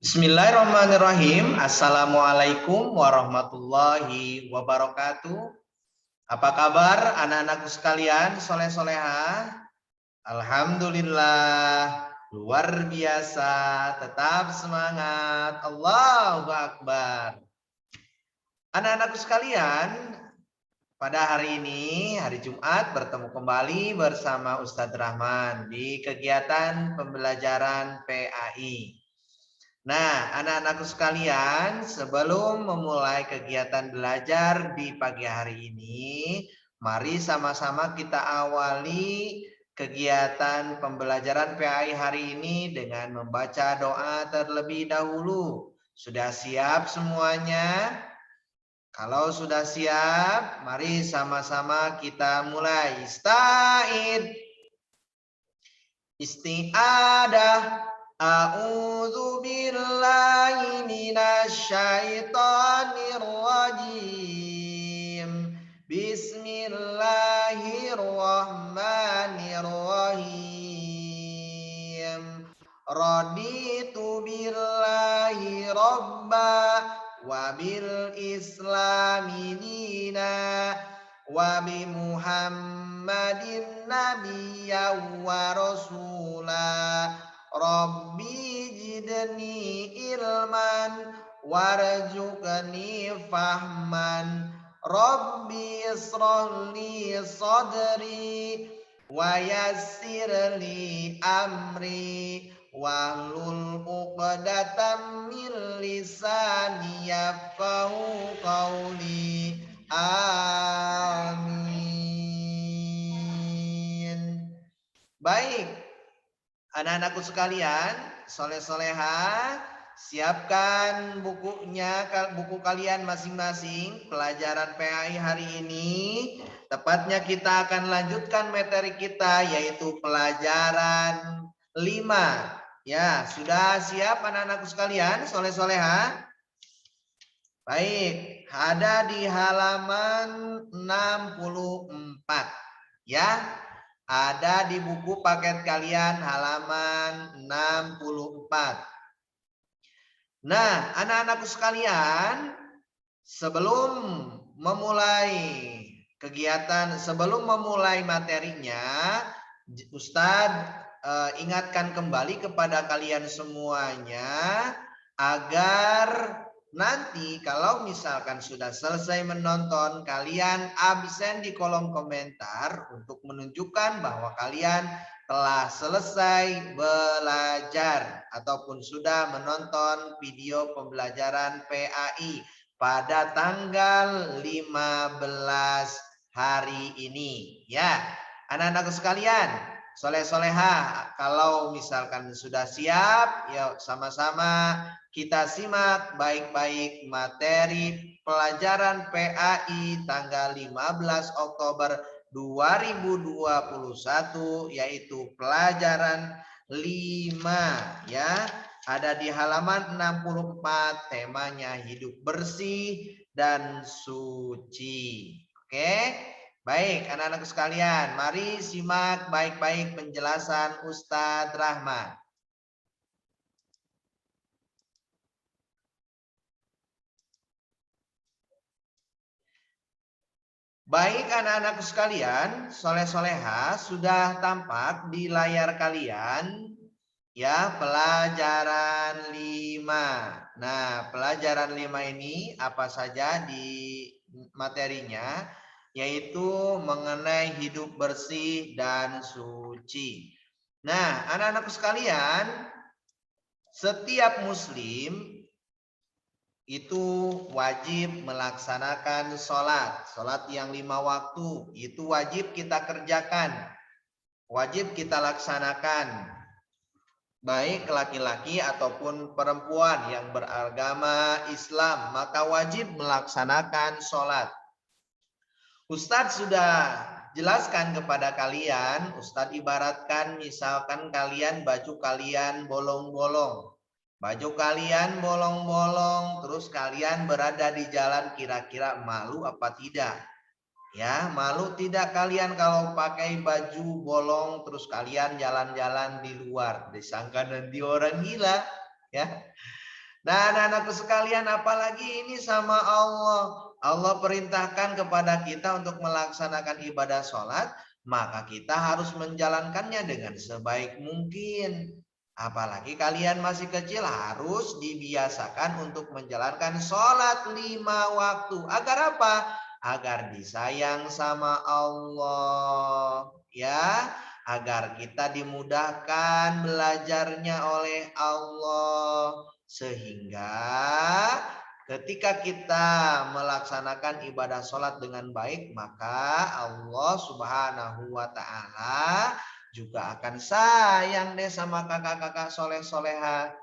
Bismillahirrahmanirrahim. Assalamualaikum warahmatullahi wabarakatuh. Apa kabar anak-anakku sekalian, soleh-soleha? Alhamdulillah, luar biasa. Tetap semangat. Allahu Akbar. Anak-anakku sekalian, pada hari ini, hari Jumat, bertemu kembali bersama Ustadz Rahman di kegiatan pembelajaran PAI. Nah, anak-anakku sekalian, sebelum memulai kegiatan belajar di pagi hari ini, mari sama-sama kita awali kegiatan pembelajaran PAI hari ini dengan membaca doa terlebih dahulu. Sudah siap semuanya? Kalau sudah siap, mari sama-sama kita mulai. Isti'adah. A'udzu billahi minasy syaithanir rajim. Bismillahirrahmanirrahim. Raditu billahi robba wa bil islami dina wa bi Muhammadin nabiyyan wa rasula. Rabbi jidni ilman warzuqni fahman. Rabbi israhli sadri wa yassirli amri wahlul 'uqdatam min lisani yafqahu qawli. Amin. Baik, anak-anakku sekalian, soleh-soleha, siapkan bukunya, buku kalian masing-masing. Pelajaran PAI hari ini, tepatnya kita akan lanjutkan materi kita, yaitu pelajaran 5. Ya, sudah siap anak-anakku sekalian, soleh-soleha? Baik, ada di halaman 64. Ya. Ada di buku paket kalian halaman 64. Nah, anak-anakku sekalian, sebelum memulai kegiatan, sebelum memulai materinya, Ustadz ingatkan kembali kepada kalian semuanya agar nanti kalau misalkan sudah selesai menonton, kalian absen di kolom komentar untuk menunjukkan bahwa kalian telah selesai belajar ataupun sudah menonton video pembelajaran PAI pada tanggal 15 hari ini. Ya, anak-anakku sekalian, soleh-soleha, kalau misalkan sudah siap, yuk sama-sama kita simak baik-baik materi pelajaran PAI tanggal 15 Oktober 2021, yaitu pelajaran 5, ya. Ada di halaman 64, temanya hidup bersih dan suci. Oke? Baik, anak-anak sekalian, mari simak baik-baik penjelasan Ustadz Rahman. Baik anak-anakku sekalian, soleh-soleha, sudah tampak di layar kalian ya pelajaran 5. Nah, pelajaran 5 ini apa saja di materinya? Yaitu mengenai hidup bersih dan suci. Nah, anak-anakku sekalian, setiap muslim itu wajib melaksanakan sholat yang 5 waktu, itu wajib kita kerjakan, wajib kita laksanakan, baik laki-laki ataupun perempuan yang beragama Islam, maka wajib melaksanakan sholat. Ustadz sudah jelaskan kepada kalian, Ustadz ibaratkan misalkan kalian baju kalian bolong-bolong. Baju kalian bolong-bolong, terus kalian berada di jalan, kira-kira malu apa tidak? Ya, malu tidak kalian kalau pakai baju bolong terus kalian jalan-jalan di luar, disangka nanti orang gila, ya. Nah, anak-anakku sekalian, apalagi ini sama Allah. Allah perintahkan kepada kita untuk melaksanakan ibadah sholat, maka kita harus menjalankannya dengan sebaik mungkin. Apalagi kalian masih kecil, harus dibiasakan untuk menjalankan sholat 5 waktu. Agar apa? Agar disayang sama Allah. Ya, agar kita dimudahkan belajarnya oleh Allah. Sehingga ketika kita melaksanakan ibadah sholat dengan baik, maka Allah Subhanahu wa Ta'ala juga akan sayang deh sama kakak-kakak soleh-soleha.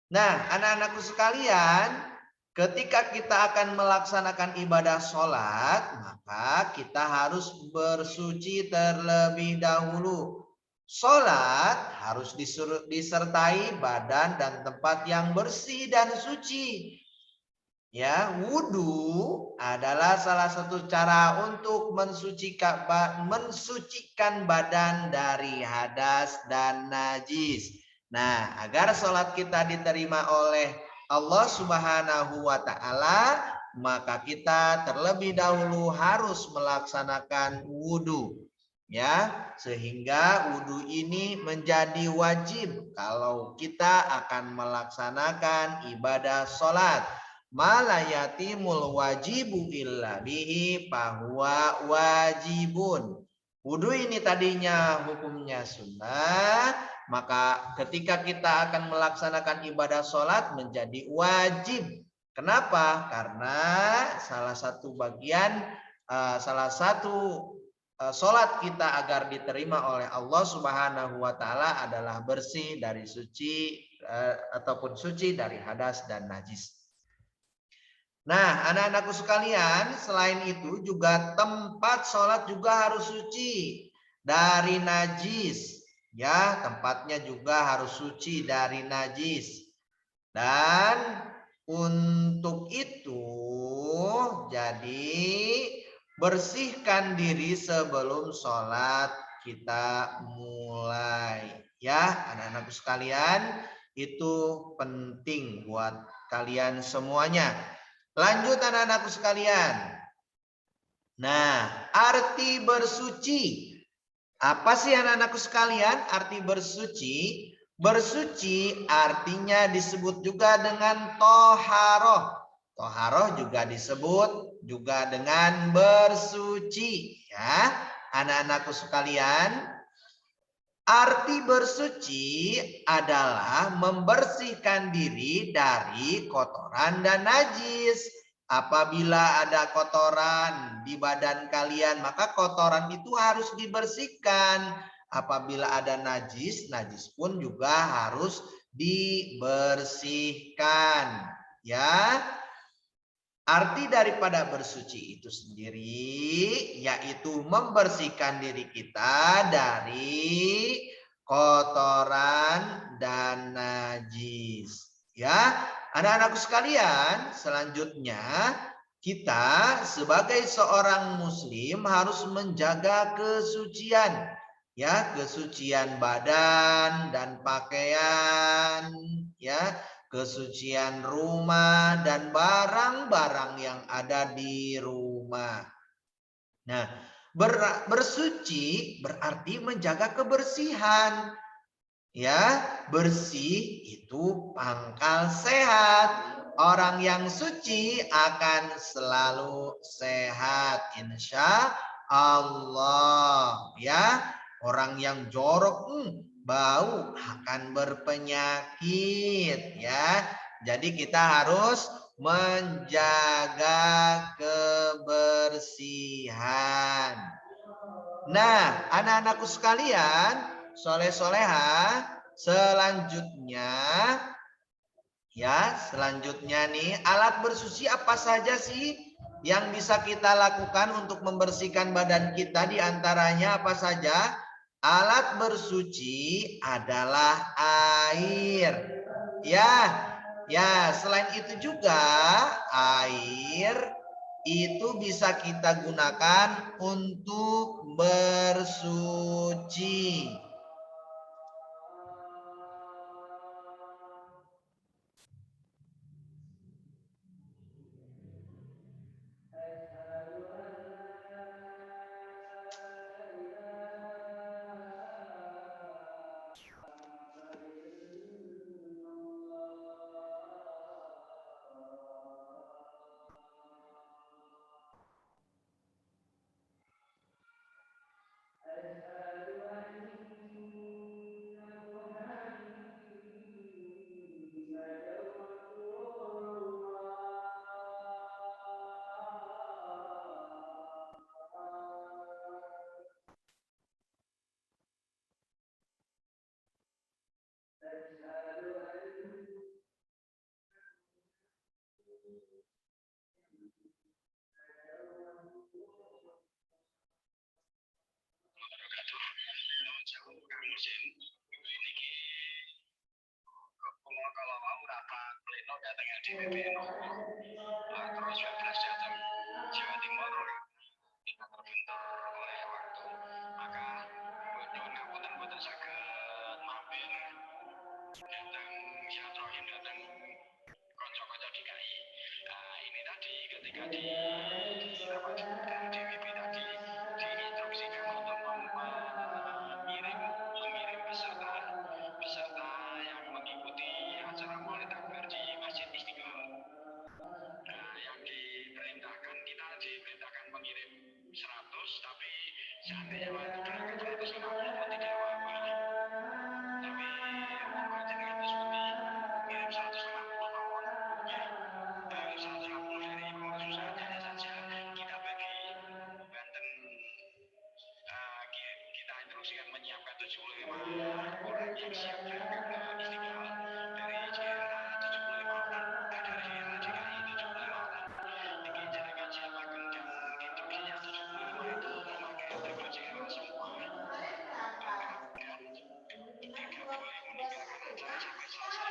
Nah, anak-anakku sekalian, ketika kita akan melaksanakan ibadah sholat, maka kita harus bersuci terlebih dahulu. Sholat harus disertai badan dan tempat yang bersih dan suci. Ya, wudhu adalah salah satu cara untuk mensucikan badan dari hadas dan najis. Nah, agar sholat kita diterima oleh Allah Subhanahu wa Ta'ala, maka kita terlebih dahulu harus melaksanakan wudhu. Ya, sehingga wudhu ini menjadi wajib kalau kita akan melaksanakan ibadah sholat. Malayatimul wajibu illa bihi fahuwa wajibun. Wudhu ini tadinya hukumnya sunnah, maka ketika kita akan melaksanakan ibadah sholat menjadi wajib. Kenapa? Karena salah satu sholat kita agar diterima oleh Allah Subhanahu wa Ta'ala adalah bersih dari suci ataupun suci dari hadas dan najis. Nah, anak-anakku sekalian, selain itu juga tempat sholat juga harus suci dari najis. Ya, tempatnya juga harus suci dari najis. Dan untuk itu, jadi bersihkan diri sebelum sholat kita mulai. Ya, anak-anakku sekalian, itu penting buat kalian semuanya. Lanjut anak-anakku sekalian. Nah, arti bersuci. Apa sih anak-anakku sekalian arti bersuci? Bersuci artinya disebut juga dengan toharoh. Toharoh juga disebut juga dengan bersuci. Ya, anak-anakku sekalian. Arti bersuci adalah membersihkan diri dari kotoran dan najis. Apabila ada kotoran di badan kalian, maka kotoran itu harus dibersihkan. Apabila ada najis, najis pun juga harus dibersihkan. Ya. Arti daripada bersuci itu sendiri yaitu membersihkan diri kita dari kotoran dan najis. Ya, anak-anakku sekalian, selanjutnya kita sebagai seorang muslim harus menjaga kesucian. Ya, kesucian badan dan pakaian, ya, kesucian rumah dan barang-barang yang ada di rumah. Nah, bersuci berarti menjaga kebersihan. Ya, bersih itu pangkal sehat. Orang yang suci akan selalu sehat, insya Allah. Ya, orang yang jorok, bau akan berpenyakit. Ya, jadi kita harus menjaga kebersihan. Nah, anak-anakku sekalian, soleh-soleha, selanjutnya nih, alat bersuci apa saja sih yang bisa kita lakukan untuk membersihkan badan kita? Di antaranya apa saja? Alat bersuci adalah air. Ya, selain itu juga air itu bisa kita gunakan untuk bersuci. Kalau mau rapat pleno datang di PBNU, terus 12 datang Jawa Timur kita terbentur oleh waktu, maka bodoh ngapunten saged mampir datang silaturahim datang konco-konco DKI. Nah, ini tadi ketika di apa disebutkan DWP tadi diinstruksikan untuk mengirim peserta yang mengikuti acara Maulid Akbar di Masjid Istiqlal. Nah, yang kita diperintahkan mengirim 100, tapi seandainya waktu berangkat 150 pun tidak apa-apa. Tapi monggo jenengan Mesudi ngirim 150 mawon. Ya. 150 dari pengurus usahanya saja kita bagi Banten, kita instruksikan menyiapkan 75 orang yang siap berangkat ke Istiqlal dari JLA 75 orang, dari JLA DKI 75 orang. Ini jenengan siapakan yang instruksinya 75 itu memakai tabel JLA semua. Bahkan tidak boleh meninggalkan acara sampai selesai.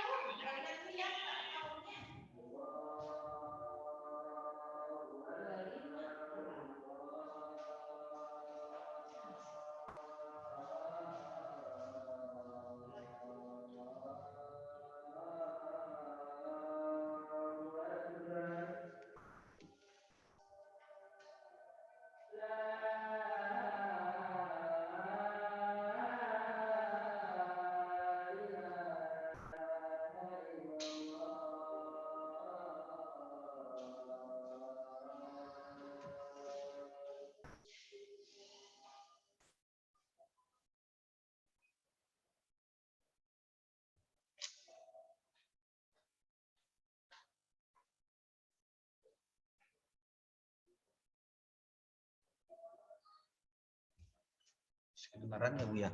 Kedengaran ya Bu ya?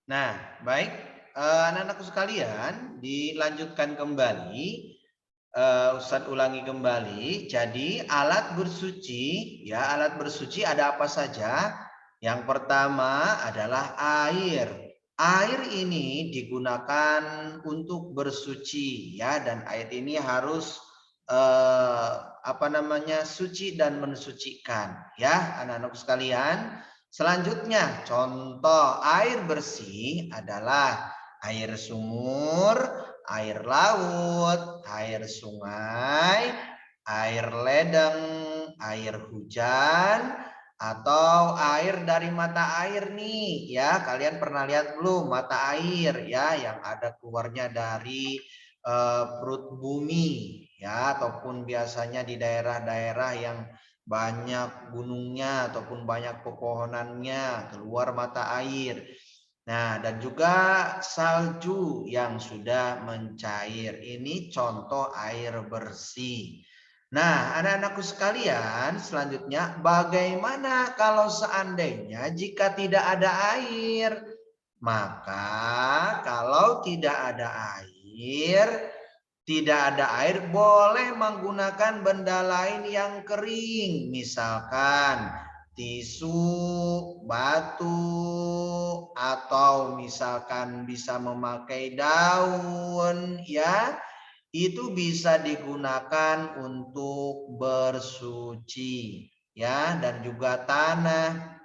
Nah, baik anak-anakku sekalian, dilanjutkan kembali. Ustadz ulangi kembali. Jadi alat bersuci, ya alat bersuci ada apa saja? Yang pertama adalah air. Air ini digunakan untuk bersuci, ya, dan air ini harus suci dan mensucikan, ya anak-anakku sekalian. Selanjutnya, contoh air bersih adalah air sumur, air laut, air sungai, air ledeng, air hujan, atau air dari mata air nih, ya. Kalian pernah lihat belum mata air, ya, yang ada keluarnya dari perut bumi, ya, ataupun biasanya di daerah-daerah yang banyak gunungnya ataupun banyak pepohonannya keluar mata air. Nah, dan juga salju yang sudah mencair. Ini contoh air bersih. Nah, anak-anakku sekalian, selanjutnya bagaimana kalau seandainya jika tidak ada air? Maka kalau tidak ada air, boleh menggunakan benda lain yang kering. Misalkan tisu, batu, atau misalkan bisa memakai daun, ya. Itu bisa digunakan untuk bersuci, ya, dan juga tanah.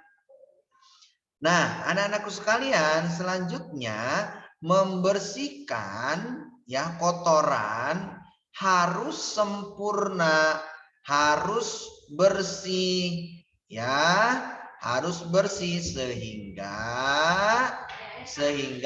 Nah, anak-anakku sekalian, selanjutnya membersihkan ya kotoran harus sempurna, harus bersih, ya, harus bersih sehingga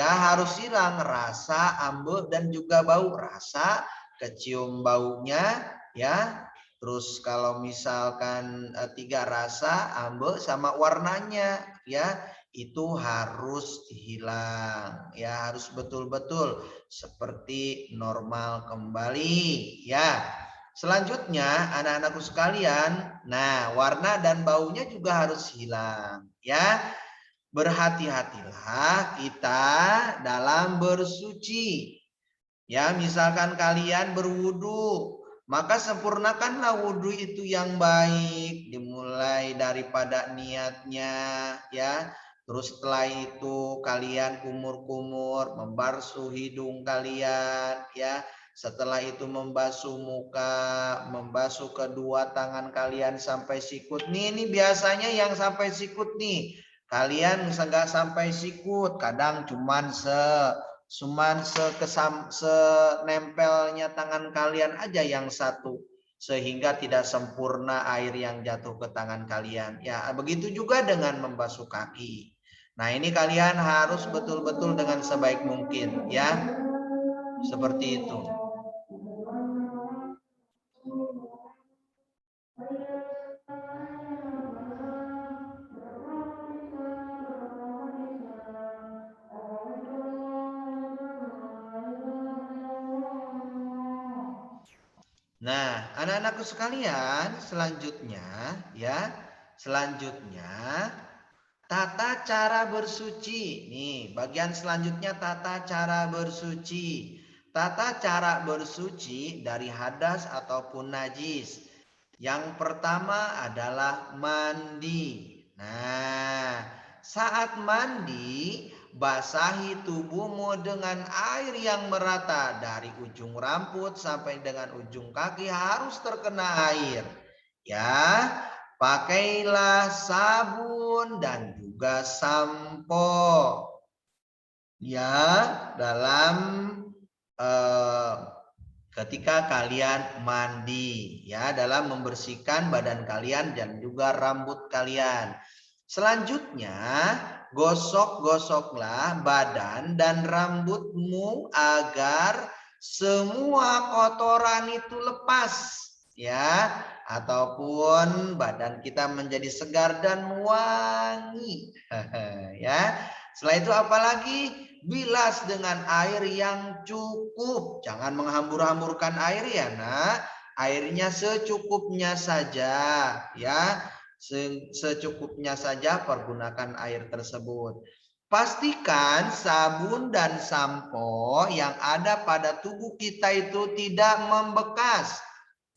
harus hilang rasa ambek dan juga bau, rasa kecium baunya, ya. Terus kalau misalkan 3 rasa, ambek sama warnanya, ya, itu harus hilang, ya, harus betul-betul seperti normal kembali, ya. Selanjutnya anak-anakku sekalian, nah warna dan baunya juga harus hilang, ya. Berhati-hatilah kita dalam bersuci. Ya, misalkan kalian berwudu, maka sempurnakanlah wudu itu yang baik, dimulai daripada niatnya, ya. Terus setelah itu kalian kumur-kumur, membasuh hidung kalian, ya. Setelah itu membasuh muka, membasuh kedua tangan kalian sampai sikut. Ini biasanya yang sampai sikut nih. Kalian nggak sampai sikut, kadang cuman senempelnya tangan kalian aja yang satu, sehingga tidak sempurna air yang jatuh ke tangan kalian. Ya, begitu juga dengan membasuh kaki. Nah, ini kalian harus betul-betul dengan sebaik mungkin, ya. Seperti itu. Nah, anak-anakku sekalian, selanjutnya ya, tata cara bersuci. Nih, bagian selanjutnya tata cara bersuci. Tata cara bersuci dari hadas ataupun najis. Yang pertama adalah mandi. Nah, saat mandi, basahi tubuhmu dengan air yang merata. Dari ujung rambut sampai dengan ujung kaki harus terkena air. Ya, pakailah sabun dan juga sampo. Ya, dalam ketika kalian mandi, ya, dalam membersihkan badan kalian dan juga rambut kalian. Selanjutnya, gosok-gosoklah badan dan rambutmu agar semua kotoran itu lepas, ya, ataupun badan kita menjadi segar dan wangi. Ya. Setelah itu apalagi? Bilas dengan air yang cukup. Jangan menghambur-hamburkan air ya, Nak. Airnya secukupnya saja, ya. Secukupnya saja pergunakan air tersebut. Pastikan sabun dan sampo yang ada pada tubuh kita itu tidak membekas.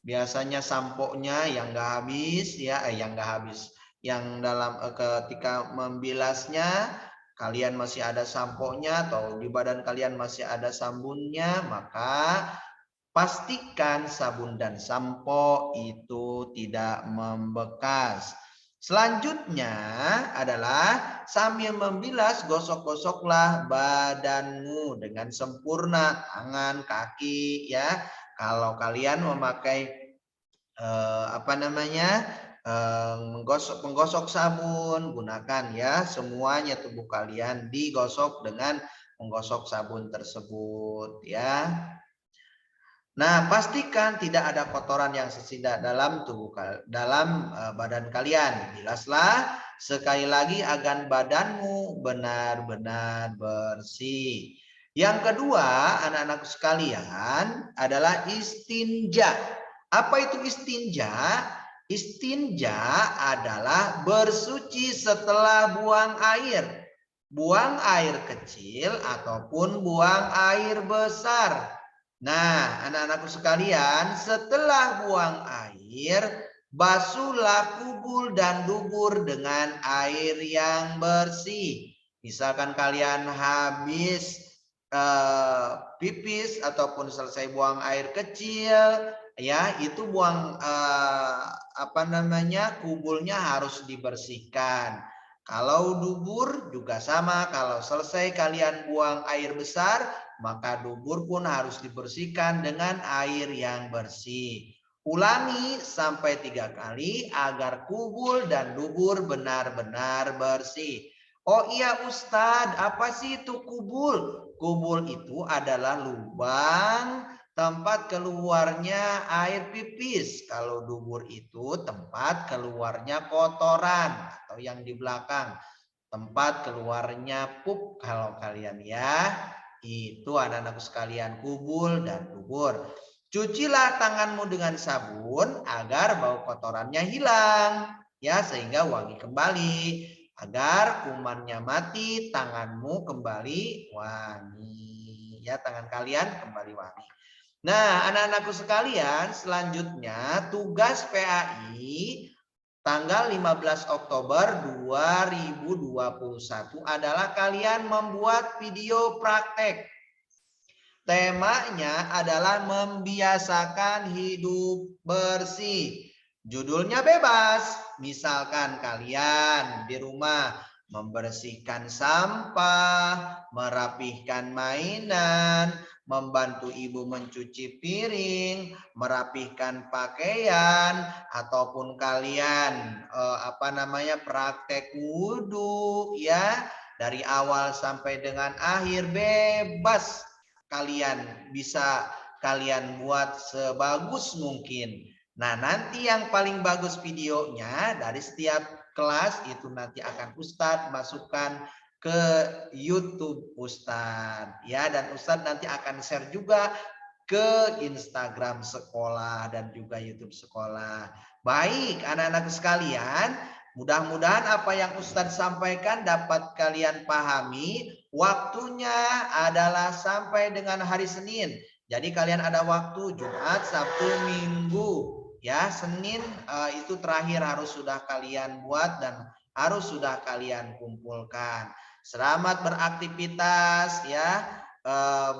Biasanya samponya yang nggak habis, ya, yang nggak habis. Yang dalam ketika membilasnya kalian masih ada samponya atau di badan kalian masih ada sabunnya, maka pastikan sabun dan sampo itu tidak membekas. Selanjutnya adalah sambil membilas, gosok-gosoklah badanmu dengan sempurna, tangan, kaki, ya. Kalau kalian memakai menggosok sabun, gunakan ya semuanya tubuh kalian digosok dengan menggosok sabun tersebut, ya. Nah, pastikan tidak ada kotoran yang tersisa dalam dalam badan kalian. Bilaslah sekali lagi agar badanmu benar-benar bersih. Yang kedua, anak-anakku sekalian, adalah istinja. Apa itu istinja? Istinja adalah bersuci setelah buang air. Buang air kecil ataupun buang air besar. Nah, anak-anakku sekalian, setelah buang air, basuhlah kubul dan dubur dengan air yang bersih. Misalkan kalian habis pipis ataupun selesai buang air kecil, ya itu buang kubulnya harus dibersihkan. Kalau dubur juga sama, kalau selesai kalian buang air besar, maka dubur pun harus dibersihkan dengan air yang bersih. Ulangi sampai 3 kali agar kubul dan dubur benar-benar bersih. Oh iya Ustadz, apa sih itu kubul? Kubul itu adalah lubang tempat keluarnya air pipis. Kalau dubur itu tempat keluarnya kotoran atau yang di belakang. Tempat keluarnya pup kalau kalian ya. Itu anak-anakku sekalian, kubul dan dubur. Cucilah tanganmu dengan sabun agar bau kotorannya hilang. Ya, sehingga wangi kembali. Agar kumannya mati, tanganmu kembali wangi. Ya, tangan kalian kembali wangi. Nah, anak-anakku sekalian, selanjutnya tugas PAI tanggal 15 Oktober 2021 adalah kalian membuat video praktek. Temanya adalah membiasakan hidup bersih. Judulnya bebas. Misalkan kalian di rumah membersihkan sampah, merapihkan mainan, membantu ibu mencuci piring, merapihkan pakaian, ataupun kalian praktek wudhu ya, dari awal sampai dengan akhir bebas. Kalian bisa kalian buat sebagus mungkin. Nah, nanti yang paling bagus videonya dari setiap kelas itu nanti akan Ustadz masukkan ke YouTube Ustadz ya, dan Ustadz nanti akan share juga ke Instagram sekolah dan juga YouTube sekolah. Baik, anak-anak sekalian, mudah-mudahan apa yang Ustadz sampaikan dapat kalian pahami. Waktunya adalah sampai dengan hari Senin. Jadi kalian ada waktu Jumat, Sabtu, Minggu. Ya, Senin itu terakhir harus sudah kalian buat dan harus sudah kalian kumpulkan. Selamat beraktivitas ya.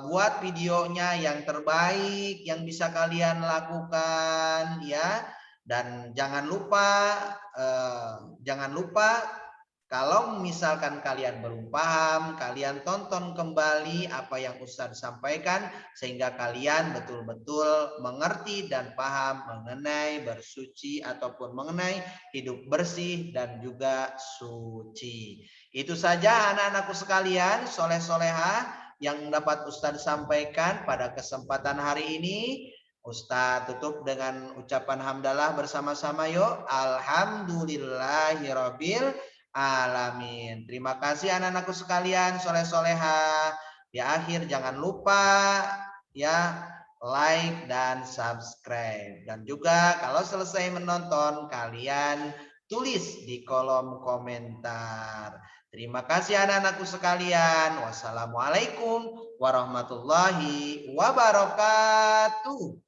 Buat videonya yang terbaik yang bisa kalian lakukan ya. Dan jangan lupa kalau misalkan kalian belum paham, kalian tonton kembali apa yang Ustadz sampaikan sehingga kalian betul-betul mengerti dan paham mengenai bersuci ataupun mengenai hidup bersih dan juga suci. Itu saja anak-anakku sekalian, soleh-soleha yang dapat Ustadz sampaikan pada kesempatan hari ini. Ustadz tutup dengan ucapan hamdalah bersama-sama yuk. Alhamdulillahirabbil alamin. Terima kasih anak-anakku sekalian, soleh-soleha. Di akhir jangan lupa ya like dan subscribe. Dan juga kalau selesai menonton kalian tulis di kolom komentar. Terima kasih anak-anakku sekalian. Wassalamualaikum warahmatullahi wabarakatuh.